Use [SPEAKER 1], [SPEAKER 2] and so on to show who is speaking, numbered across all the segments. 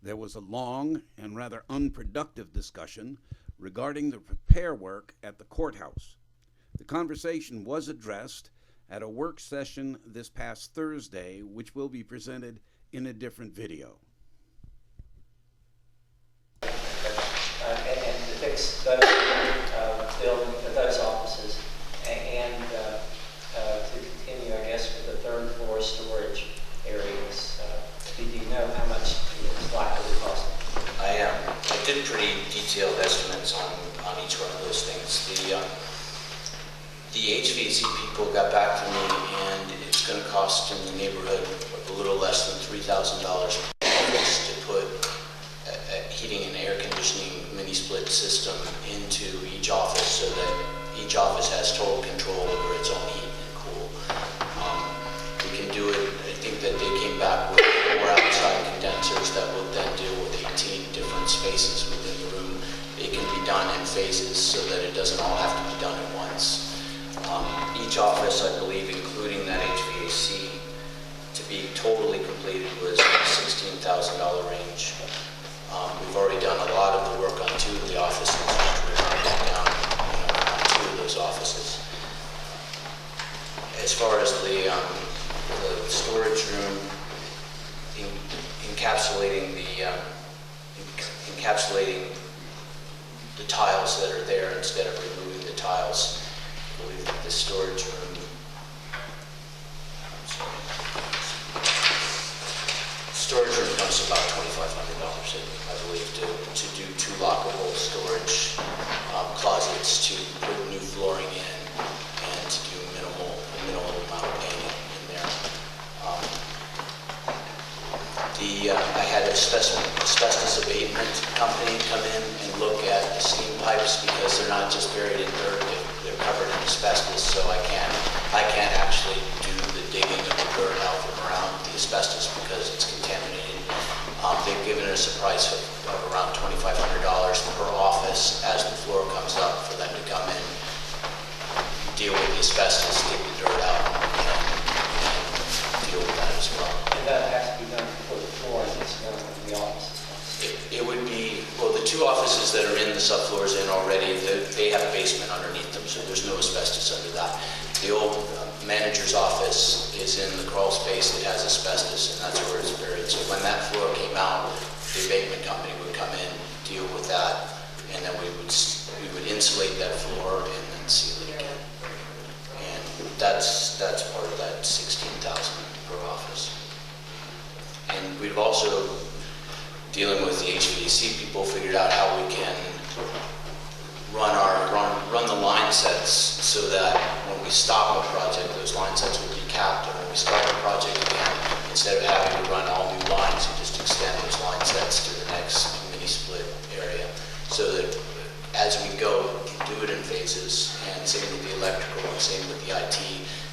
[SPEAKER 1] There was a long and rather unproductive discussion regarding the repair work at the courthouse. The conversation was addressed at a work session this past Thursday, which will be presented in a different video.
[SPEAKER 2] And to fix those those offices, and to continue, I guess, with the third floor storage areas. Do you know how much it's likely to cost?
[SPEAKER 3] I did pretty detailed estimates on each one of those things. The HVAC people got back to me, and it's going to cost in the neighborhood of a little less than $3,000 per office to put a heating and air conditioning mini-split system into each office so that each office has total control over its own heat and cool. We can do it. I think that they came back with 4 outside condensers that will then deal with 18 different spaces within the room. It can be done in phases so that it doesn't all have to be done at once. Each office, I believe, including that HVAC, to be totally completed was in the $16,000 range. We've already done a lot of the work on 2 of the offices, which we're going to get down on 2 of those offices. As far as the storage room, encapsulating the tiles that are there instead of removing the tiles. I believe that the storage room comes to about $2,500, I believe, to do 2 lockable storage closets, to put new flooring in, and to do a minimal amount of painting in there. I had a asbestos abatement company come in and look at the steam pipes because they're not just buried in dirt, they're covered in asbestos, so I can't actually do the digging of the dirt out from around the asbestos because it's contaminated. They've given us a price of around $2,500 per office as the floor comes up for them to come in, deal with the asbestos, dig the dirt out, and deal with that as well.
[SPEAKER 2] And that has to be done before the floor gets done in the offices.
[SPEAKER 3] It would be, well, the 2 offices that are in the subfloors in already, they have a basement underneath them, so there's no asbestos under that. The old manager's office is in the crawl space that has asbestos, and that's where it's buried. So when that floor came out, the abatement company would come in, deal with that, and then we would insulate that floor and then seal it again. And that's part of that $16,000 per office. And we've also, dealing with the HVAC people, figured out how we can run the line sets so that when we stop a project, those line sets will be capped, and when we start the project again, instead of having to run all new lines, we just extend those line sets to the next mini-split area. So that as we go, we can do it in phases, and same with the electrical, and same with the IT,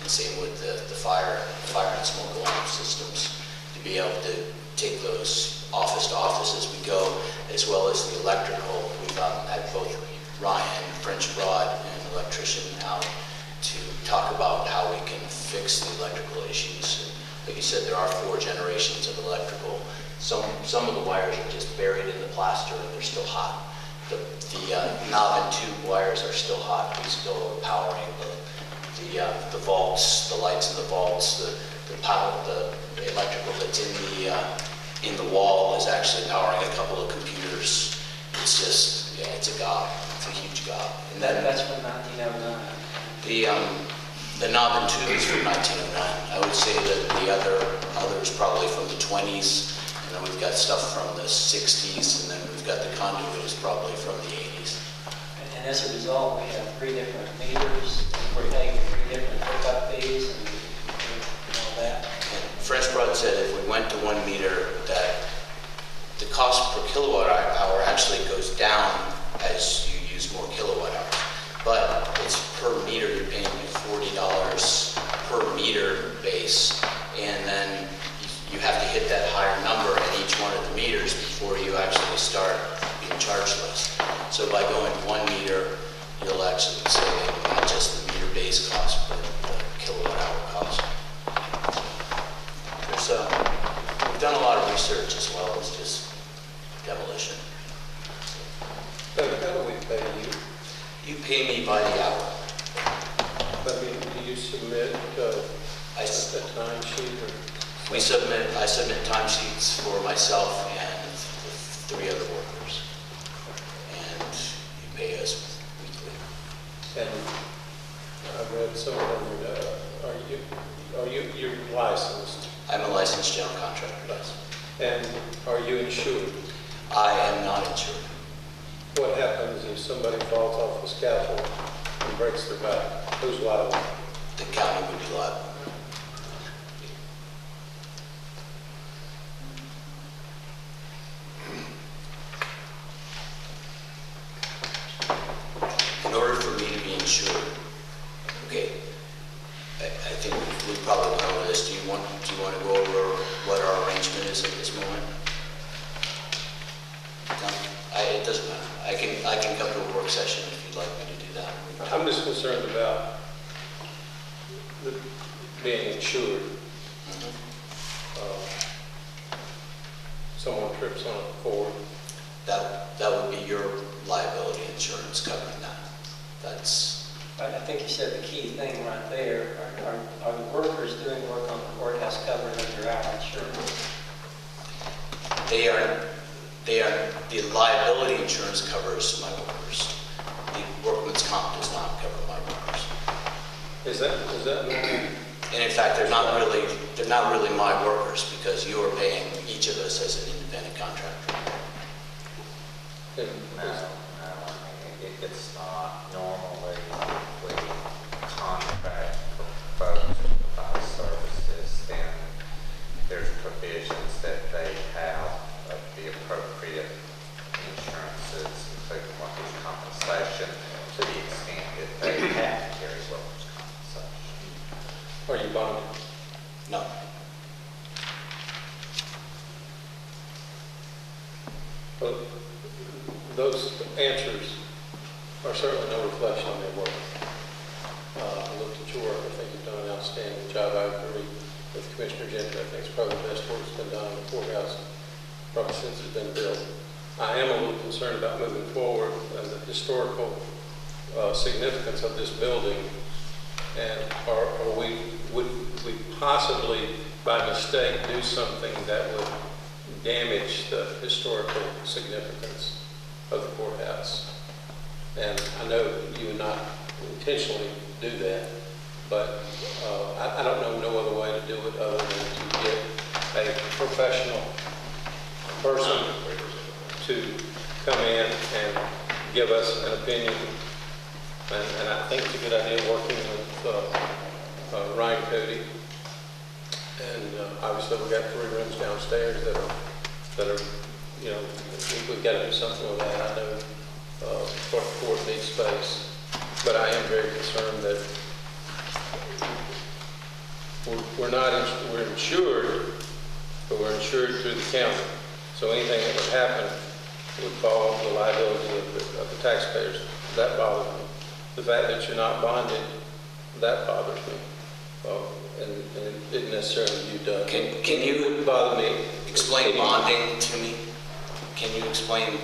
[SPEAKER 3] and same with the fire and smoke alarm systems, to be able to take those office to office as we go, as well as the electrical. We've had both Ryan, French Broad, and an electrician out to talk about how we can fix the electrical issues. And like you said, there are 4 generations of electrical. Some of the wires are just buried in the plaster and they're still hot. The knob and tube wires are still hot. We're still powering the vaults, the lights in the vaults, the electrical that's in the wall is actually powering a couple of computers. It's just, yeah, it's a gob. It's a huge gob. And then
[SPEAKER 2] that's from 1909.
[SPEAKER 3] The knob and tube is from 1909. I would say that the others probably from the 20s, and then we've got stuff from the 60s, and then we've got the conduit is probably from the 80s.
[SPEAKER 2] And as a result, we have 3 different meters. We're paying 3 different hookup fees and all that.
[SPEAKER 3] And French Broad said if we went to 1 meter, that the cost per kilowatt hour actually goes down as you use more kilowatt hours. But it's per meter, you're paying $40 per meter base, and then you have to hit that higher number at each one of the meters before you actually start being charged less. So by going 1 meter, you'll actually save not just the meter base cost, but the kilowatt hour cost. We've done a lot of research as well as just demolition.
[SPEAKER 4] How do we pay you?
[SPEAKER 3] You pay me by the hour.
[SPEAKER 4] I mean, do you submit
[SPEAKER 3] I
[SPEAKER 4] a
[SPEAKER 3] s-
[SPEAKER 4] time sheet or?
[SPEAKER 3] I submit timesheets for myself and the 3 other workers. And you pay us weekly.
[SPEAKER 4] And I read some of them, you're licensed?
[SPEAKER 3] I'm a licensed general contractor, yes.
[SPEAKER 4] And are you insured?
[SPEAKER 3] I am not insured.
[SPEAKER 4] What happens if somebody falls off the scaffold and breaks their back? Who's liable?
[SPEAKER 3] The county would be liable. In order for me to be insured, okay, I think we probably went over this. Do you want to go over what our arrangement is at this moment? No? It doesn't matter. I can come to a work session if you'd like me to do that.
[SPEAKER 4] I'm just concerned about being insured. Someone trips on a cord.
[SPEAKER 3] That would be your liability insurance covering that. That's,
[SPEAKER 2] I think you said the key thing right there. Are the workers doing work on the courthouse covered under our insurance?
[SPEAKER 3] they are, the liability insurance covers my workers. The workman's comp does not cover my workers.
[SPEAKER 4] Is that normal?
[SPEAKER 3] And in fact, they're not really my workers because you are paying each of us as an independent contractor.
[SPEAKER 4] And
[SPEAKER 5] No, it's not. Normally, we contract for folks to provide services, then there's provisions that they have of the appropriate insurances, including workers' compensation, to the extent that they have to carry workers' compensation.
[SPEAKER 4] are you bonded?
[SPEAKER 3] No.
[SPEAKER 4] Well, those answers are certainly no reflection on their work. I looked at your work. I think you've done an outstanding job. I agree with Commissioner Gentry. I think it's probably the best work that's been done in the courthouse probably since it's been built. I am a little concerned about moving forward and the historical significance of this building. And would we possibly, by mistake, do something that would damage the historical significance of the courthouse? And I know you would not intentionally do that, but I don't know no other way to do it other than to get a professional person to come in and give us an opinion. And I think it's a good idea working with Ryan Cody. And obviously we've got 3 rooms downstairs that are, you know, we've got to do something with that. I know court needs space, but I am very concerned that we're insured, but we're insured through the county. So anything that would happen would fall under the liability of the taxpayers. That bothers me. The fact that you're not bonded, that bothers me. And it isn't necessarily you, Doug.
[SPEAKER 3] Can you
[SPEAKER 4] It wouldn't bother me.
[SPEAKER 3] explain bonding to me? Can you explain?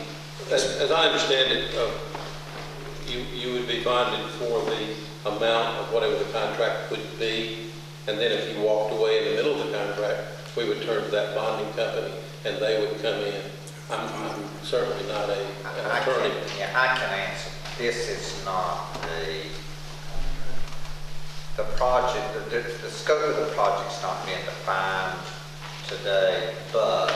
[SPEAKER 4] As I understand it, you would be bonded for the amount of whatever the contract would be, and then if you walked away in the middle of the contract, we would turn to that bonding company, and they would come in. I'm certainly not an attorney.
[SPEAKER 5] I can answer. This is not the project, the scope of the project's not being defined today, but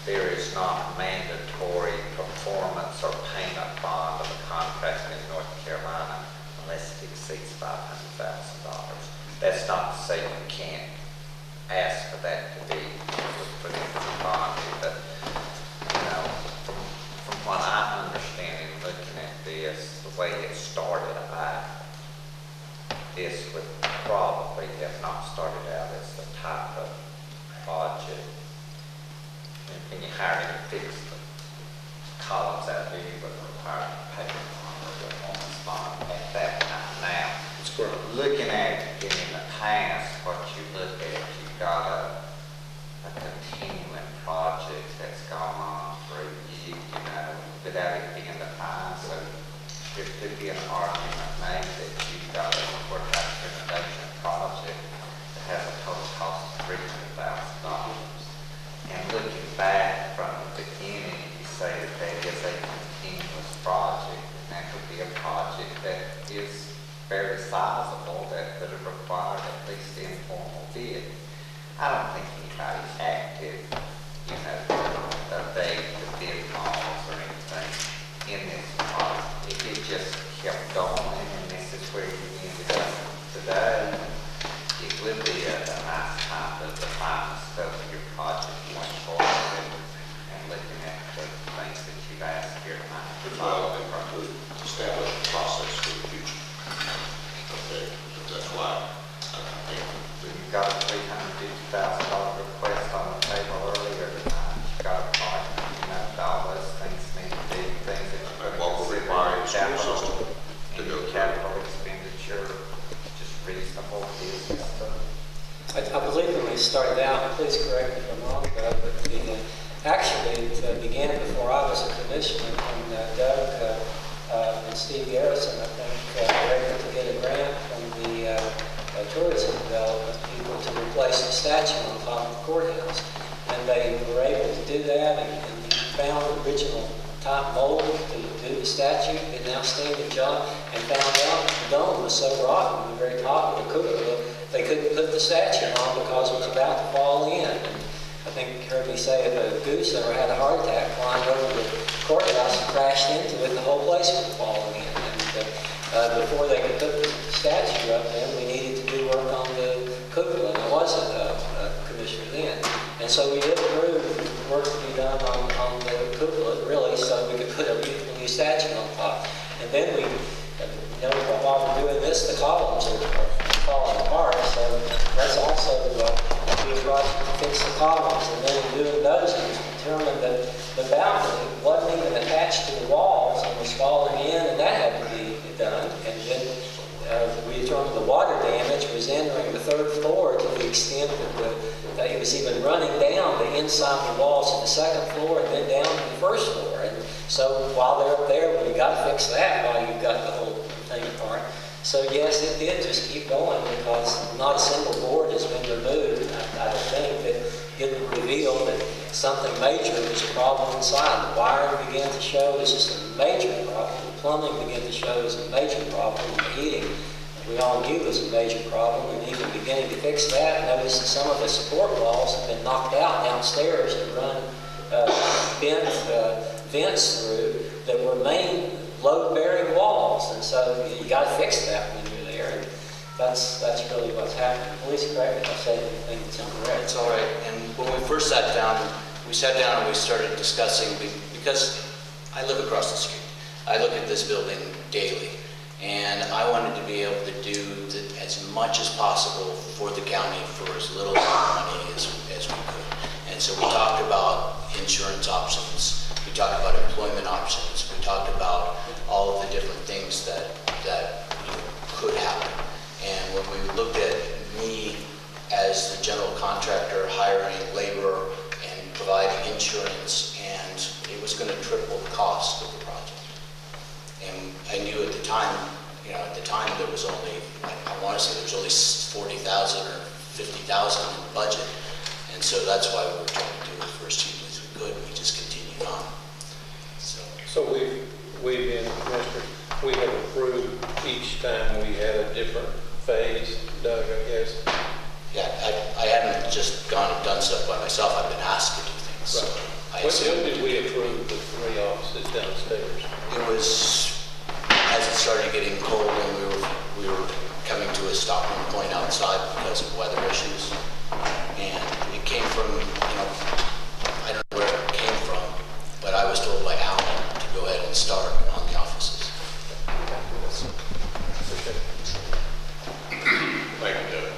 [SPEAKER 5] there is not mandatory performance or payment bond of a contract in North Carolina unless it exceeds $500,000. That's not to say you can't ask for that to be put into the bond, but you know, from what I'm understanding, looking at this, the way it started out, this would probably have not started out as the type of project. And you hire him to fix the columns out there, you would require to pay on the performance bond at that time. Now, looking at it in the past, what you look at, you've got a continuing project that's gone on for get, you know, abate the bid calls or anything in this project. If it just kept going, and this is where you ended up today, it would be a nice time to define the scope of your project going forward and looking at the things that you've asked here tonight.
[SPEAKER 6] Well, I think I could establish a process for the future. Okay, but that's why I think
[SPEAKER 5] You got a $350,000 request on the table earlier tonight. You got a project, you know, all those things need to be things that you're going to
[SPEAKER 6] what we're
[SPEAKER 5] consider.
[SPEAKER 6] requiring the school system to
[SPEAKER 5] And
[SPEAKER 6] go
[SPEAKER 5] your
[SPEAKER 6] through.
[SPEAKER 5] capital expenditure, just reasonable business stuff.
[SPEAKER 2] I believe when we started out, please correct me if I'm wrong, Doug, but actually it began before I was a commissioner, when Doug and Steve Garrison, I think, were able to get a grant from the tourism development people to replace the statue on top of the courthouse. And they were able to do that and found the original type mold to do the statue, did an outstanding job, and found out the dome was so rotten and very popular, they couldn't put the statue on because it was about to fall in. And I think you heard me say if a goose ever had a heart attack flying over the courthouse and crashed into it, the whole place would fall in. And before they could put the statue up then, we needed to do work on the cupola, and I wasn't a commissioner then. And so we did approve work to be done on the cupola, really, so we could put a beautiful new statue on top. And then we, you know, while we're doing this, the columns are falling apart, so that's also be a project to fix the columns. And then in doing those, we determined that the balcony wasn't even attached to the walls and was falling in, and that had to be done. And then we determined the water damage was entering the third floor to the extent that it was even running down the inside of the walls of the second floor and then down to the first floor. And so while they're up there, we got to fix that while you've got the whole thing apart. So yes, it did just keep going because not a single board has been removed. I don't think that it revealed that something major was a problem inside. The wiring began to show as just a major problem. The plumbing began to show as a major problem. The heating, we all knew was a major problem, and even beginning to fix that, noticed that some of the support walls had been knocked out downstairs to run vents through that were main load-bearing walls, and so you got to fix that when you're there, and that's really what's happening. Please correct me if I say anything that's incorrect.
[SPEAKER 3] It's all right. And when we first sat down and we started discussing, because I live across the street. I look at this building daily, and I wanted to be able to do as much as possible for the county for as little money as we could. And so we talked about insurance options, we talked about employment options, we talked about all of the different things that could happen. And when we looked at me as the general contractor hiring labor and providing insurance, and it was going to triple the cost of the project. And I knew at the time there was only, I want to say there was only 40,000 or 50,000 in the budget. And so that's why we were trying to do it for as cheaply as we could. We just continued on.
[SPEAKER 4] So we've been, Commissioner, we have approved each time we had a different phase, Doug, I guess.
[SPEAKER 3] Yeah, I haven't just gone and done stuff by myself. I've been asked to do things. So
[SPEAKER 4] Right. When did we approve the 3 offices downstairs?
[SPEAKER 3] it was as it started getting cold and we were coming to a stopping point outside because of weather issues. And it came from, I don't know where it came from, but I was told by Alan to go ahead and start on the offices.
[SPEAKER 6] Thank you, Doug.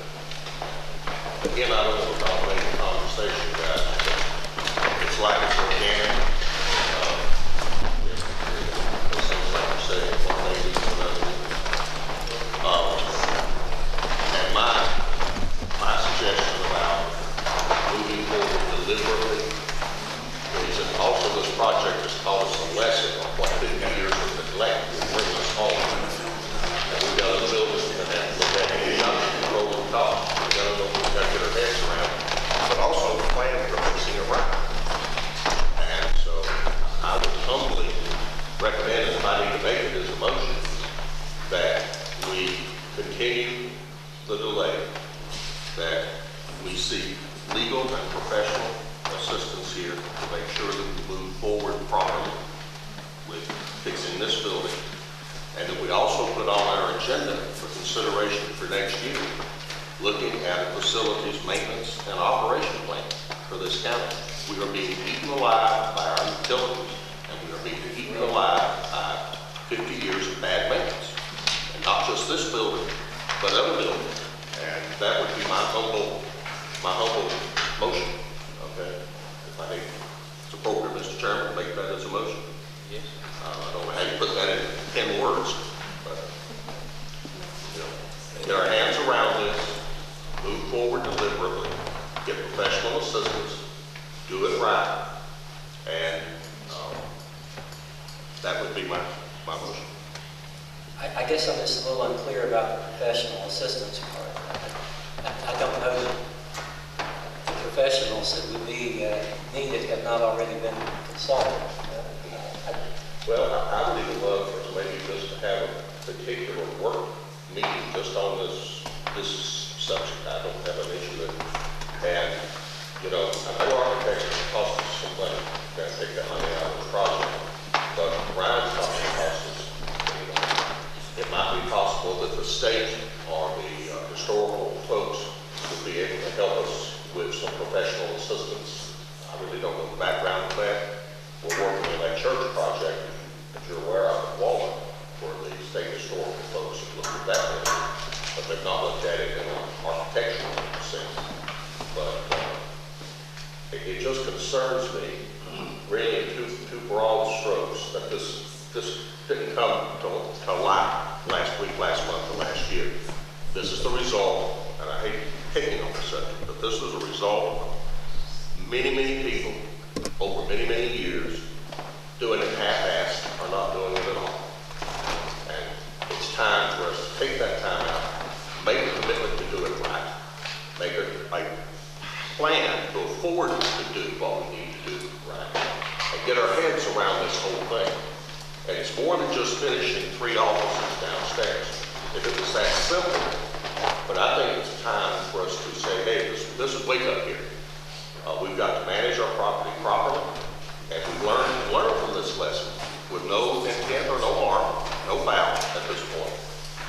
[SPEAKER 6] forward properly with fixing this building, and that we also put on our agenda for consideration for next year, looking at a facilities maintenance and operation plan for this county. We are being eaten alive by our utilities, and we are being eaten alive by 50 years of bad maintenance. And not just this building, but other buildings. And that would be my humble motion, okay? If I think it's appropriate, Mr. Chairman, to make that as a motion.
[SPEAKER 4] Yes.
[SPEAKER 6] I don't know how you put that in 10 words, but, you know, get our hands around this, move forward deliberately, get professional assistance, do it right, and that would be my motion.
[SPEAKER 2] I guess I'm just a little unclear about the professional assistance part. I don't know that the professionals that would be needed have not already been consulted.
[SPEAKER 6] Well, I would even love for maybe just to have a particular work meeting just on this subject. I don't have an issue with it. And, you know, I know architecture costs us some money. Got to take that money out of the project. But Ryan's talking costs us, you know, it might be possible that the state or the historical folks would be able to help us with some professional assistance. I really don't know the background of that. We're working on that church project that you're aware of at Walnut, where the state historical folks have looked at that area, but they've not looked at it in an architectural sense. But it just concerns me, really, in two broad strokes, that this didn't come to light last week, last month, or last year. This is the result, and I hate picking on the subject, but this is a result of many, many people over many, many years doing it half-assed or not doing it at all. And it's time for us to take that time out, make a commitment to do it right, make a plan to afford to do what we need to do right, and get our heads around this whole thing. And it's more than just finishing 3 offices downstairs. If it was that simple, but I think it's time for us to say, hey, this is wake up here. We've got to manage our property properly, and we learn from this lesson with no intent or no harm, no foul at this point,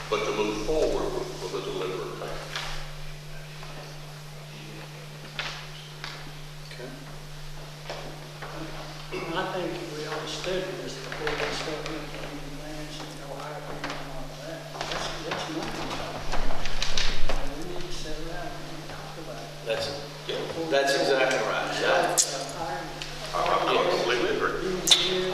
[SPEAKER 6] but to move forward with a deliberate plan.
[SPEAKER 7] I think we ought to study this before we start making any plans and go higher and all of that. That's nothing. We need to sit around and talk about it.
[SPEAKER 8] That's exactly right.
[SPEAKER 6] I completely agree.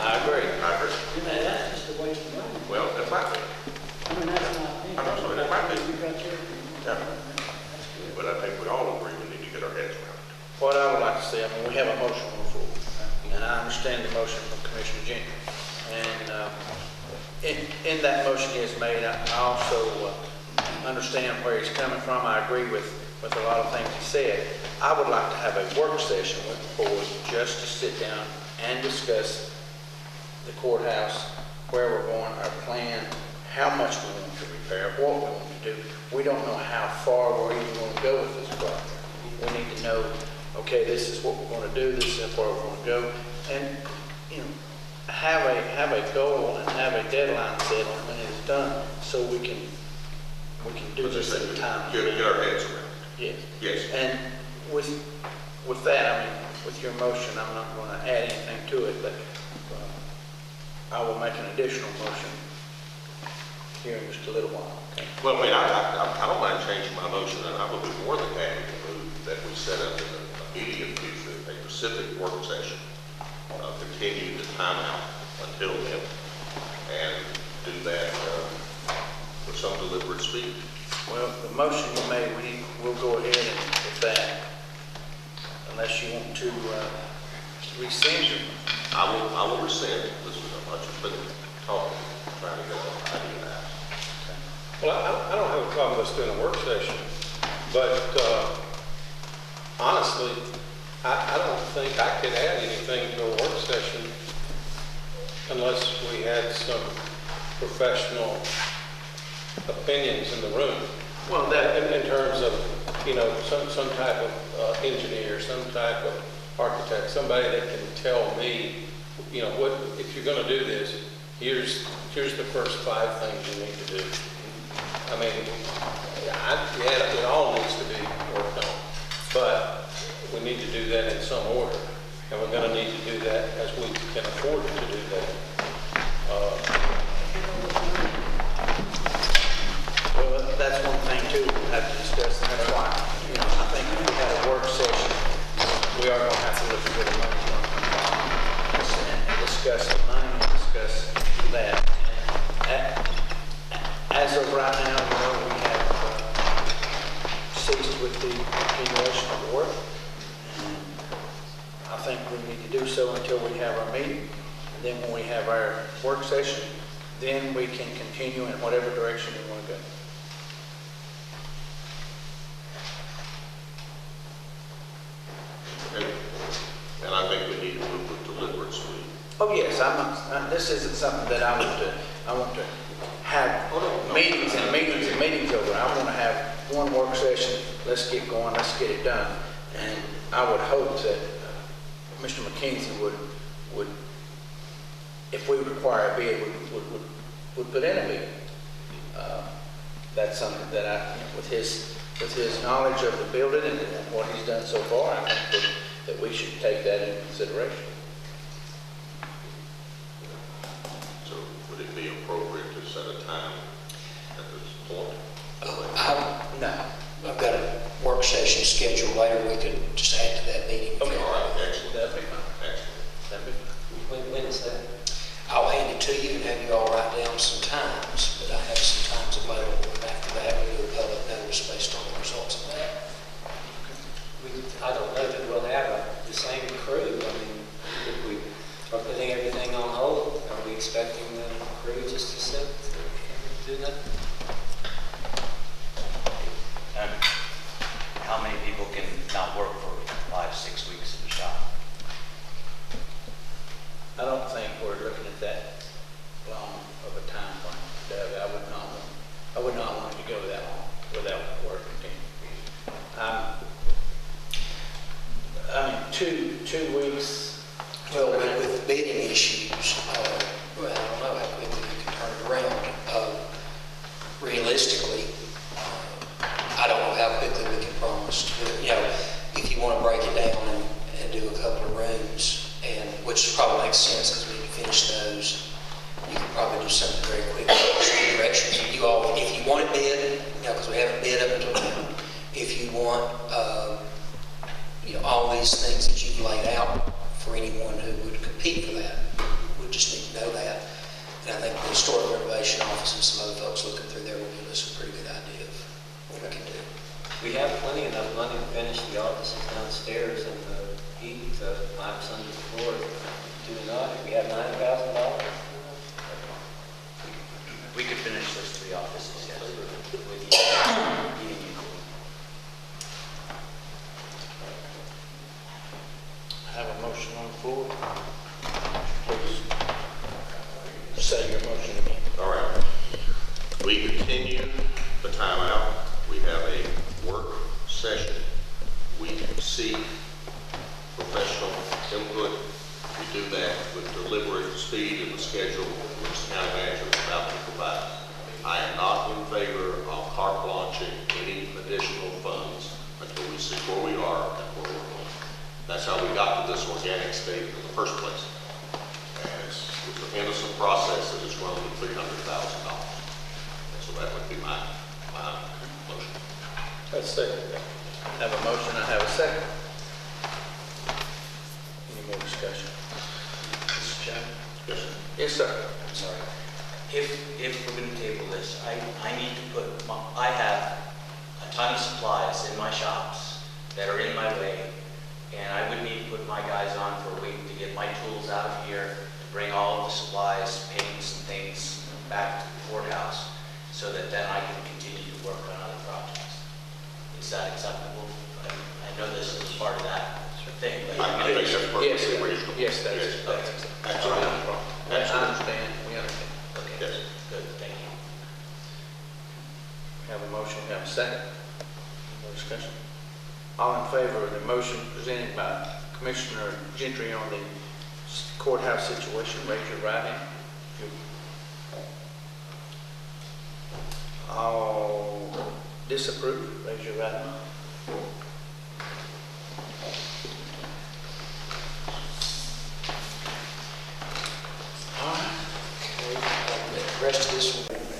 [SPEAKER 8] I agree.
[SPEAKER 7] You know, that's just a waste of money.
[SPEAKER 6] Well, it might be.
[SPEAKER 7] I mean, that's my opinion.
[SPEAKER 6] I know, it might be.
[SPEAKER 7] You got your opinion.
[SPEAKER 6] Yeah.
[SPEAKER 7] That's good.
[SPEAKER 6] But I think we all agree we need to get our heads around it.
[SPEAKER 8] What I would like to see, I mean, we have a motion on the floor, and I understand the motion from Commissioner Jenkins. And in that motion he has made, I also understand where he's coming from. I agree with a lot of things he said. I would like to have a work session with the board just to sit down and discuss the courthouse, where we're going, our plan, how much we want to repair, what we want to do. We don't know how far we're even going to go with this project. We need to know, okay, this is what we're going to do, this is how far we're going to go, and, you know, have a goal and have a deadline set on when it's done, so we can do this at a time.
[SPEAKER 6] Get our heads around
[SPEAKER 8] Yes.
[SPEAKER 6] it. Yes.
[SPEAKER 8] And with that, I mean, with your motion, I'm not going to add anything to it, but I will make an additional motion here in just a little while. Okay?
[SPEAKER 6] Well, I mean, I don't mind changing my motion, and I would be more than happy to move that we set up in the immediate future a specific work session, continue the timeout until then, and do that with some deliberate speed.
[SPEAKER 8] Well, the motion you made, we'll go ahead and with that, unless you want to rescind your.
[SPEAKER 6] I will rescind. This is a bunch of been talking, trying to get an idea out.
[SPEAKER 4] Well, I don't have a problem with us doing a work session, but honestly, I don't think I could add anything to a work session unless we had some professional opinions in the room.
[SPEAKER 8] Well, that,
[SPEAKER 4] In terms of, you know, some type of engineer, some type of architect, somebody that can tell me you know, what, if you're gonna do this, here's the first 5 things you need to do. I mean, yeah, it all needs to be worked on, but we need to do that in some order, and we're gonna need to do that as we can afford to do that.
[SPEAKER 8] Well, that's one thing too, we'll have to discuss, and that's why, you know, I think if we have a work session, we are gonna have to look at where the money's going to come from. And discuss the money, and discuss that. As of right now, you know, we have ceased with the continuation of the work. And I think we need to do so until we have our meeting. And then when we have our work session, then we can continue in whatever direction we want to go.
[SPEAKER 6] And I think we need to move with deliberate speed.
[SPEAKER 8] Oh yes, this isn't something that I want to have meetings and meetings and meetings over. I want to have one work session. Let's get going. Let's get it done. And I would hope that Mr. McKenzie would, if we require a bid, would put in a bid. That's something that with his knowledge of the building and what he's done so far, I think that we should take that into consideration.
[SPEAKER 6] So would it be appropriate to set a time at this point?
[SPEAKER 9] No, I've got a work session scheduled later. We could just add to that meeting.
[SPEAKER 6] Okay, all right, excellent.
[SPEAKER 8] That'd be fine.
[SPEAKER 6] Excellent.
[SPEAKER 8] That'd be fine.
[SPEAKER 2] When is that?
[SPEAKER 9] I'll hand it to you and have you all write down some times, but I have some times available. And after that, we do a public notice based on the results of that.
[SPEAKER 2] I don't know that we'll have the same crew. I mean, if we are putting everything on hold, are we expecting the crew just to sit and do nothing?
[SPEAKER 10] How many people can not work for 5-6 weeks in the shop?
[SPEAKER 8] I don't think we're looking at that long of a time frame, Doug. I would not want it to go that long without work continuing. I mean, two weeks.
[SPEAKER 9] Well, with the bidding issues, well, I don't know how quickly you can turn it around. Realistically, I don't know how quickly we can promise. You know, if you want to break it down and do a couple of rooms, and which probably makes sense because we need to finish those, you can probably do something very quickly. Directions. You all, if you want it bid, you know, because we haven't bid up until now. If you want, you know, all these things that you've laid out for anyone who would compete for that, we just need to know that. And I think the Historic Renovation Office and some other folks looking through there will give us a pretty good idea of what we can do.
[SPEAKER 2] We have plenty enough money to finish the offices downstairs and the heat, the pipes under the floor. Do we not? We have $9,000.
[SPEAKER 10] We could finish those 3 offices, yes, with heating and cooling.
[SPEAKER 8] I have a motion on the floor. Please say your motion again.
[SPEAKER 6] All right. We continue the timeout. We have a work session. We seek professional input. We do that with deliberate speed in the schedule which the county manager is about to provide. I am not in favor of carte blanching any additional funds until we see where we are and where we're going. That's how we got to this organic state in the first place. And it's an innocent process that has grown to $300,000. So that would be my motion.
[SPEAKER 4] Let's second that.
[SPEAKER 8] I have a motion, I have a second. Any more discussion?
[SPEAKER 10] Mr. Chairman?
[SPEAKER 6] Yes, sir.
[SPEAKER 8] Yes, sir.
[SPEAKER 10] I'm sorry. If we're going to table this, I need to put, I have a ton of supplies in my shops that are in my way, and I would need to put my guys on for a week to get my tools out of here, to bring all of the supplies, paints and things back to the courthouse, so that then I can continue to work on other projects. Is that acceptable? I know this is part of that thing, but
[SPEAKER 6] I think that's perfectly
[SPEAKER 8] Yes,
[SPEAKER 6] reasonable.
[SPEAKER 8] yes, that's
[SPEAKER 6] Yes.
[SPEAKER 8] absolutely.
[SPEAKER 6] Absolutely.
[SPEAKER 8] I understand, we understand.
[SPEAKER 10] okay,
[SPEAKER 6] Yes.
[SPEAKER 10] good, thank you.
[SPEAKER 8] We have a motion, we have a second. Any more discussion? All in favor of the motion presented by Commissioner Gentry on the courthouse situation, raise your right hand. If you all disapprove, raise your right hand. All right.
[SPEAKER 9] The rest of this will